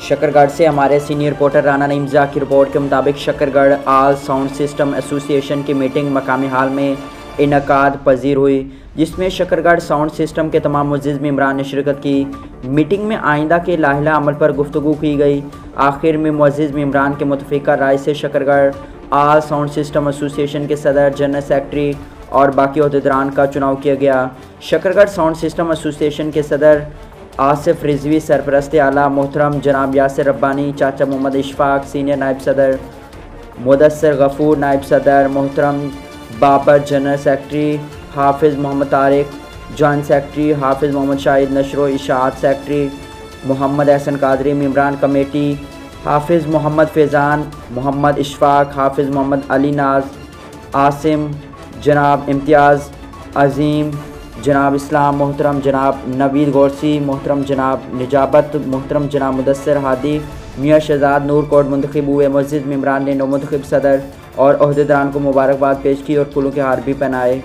शकरगढ़ से हमारे senior reporter Rana नईमजा की रिपोर्ट के मुताबिक शकरगढ़ आल साउंड सिस्टम एसोसिएशन की मीटिंग मकामी हाल में इनकाद पजीर हुई, जिसमें शकरगढ़ साउंड सिस्टम के तमाम मुअज़्ज़िज़ मेंबरान ने शिरकत की। मीटिंग में आइंदा के लाहिला अमल पर गुफ्तगू की गई। आखिर में मुअज़्ज़िज़ मेंबरान के मुतफ़िका राय से शकरगढ़ आल साउंड सिस्टम एसोसिएशन के सदर, जनरल सेक्रेटरी और बाकी अहदेदारान का चुनाव किया गया। शकरगढ़ साउंड सिस्टम एसोसिएशन के सदर आसिफ रिजवी, सरपरस्त आला मोहतरम जनाब यासिर रब्बानी, चाचा मोहम्मद इशफाक, सीनियर नायब सदर मुदस्सिर गफूर, नायब सदर मोहतरम बाबर, जनरल सेक्रेटरी हाफिज़ मोहम्मद तारिक, जॉइंट सेक्रेटरी हाफिज़ मोहम्मद शाहिद नशरो, इशाअत सेक्रेटरी मोहम्मद एहसन कादरी, मेंबरान कमेटी हाफिज़ मोहम्मद फैज़ान, मोहम्मद इशफाक, हाफिज़ मोहम्मद अली नाज, आसिम, जनाब इम्तियाज़ अज़ीम, जनाब इस्लाम, मोहतरम जनाब नवीद गौरसी, मोहतरम जनाब निजाबत, मोहतरम जनाब मुदस्सिर हादी, मियाँ शहजाद नूर कोट मुंतखब हुए। मुअज़्ज़िज़ मेंबरान ने नौमुंतखब सदर और अहदेदारान को मुबारकबाद पेश की और फूलों के हार भी पहनाए।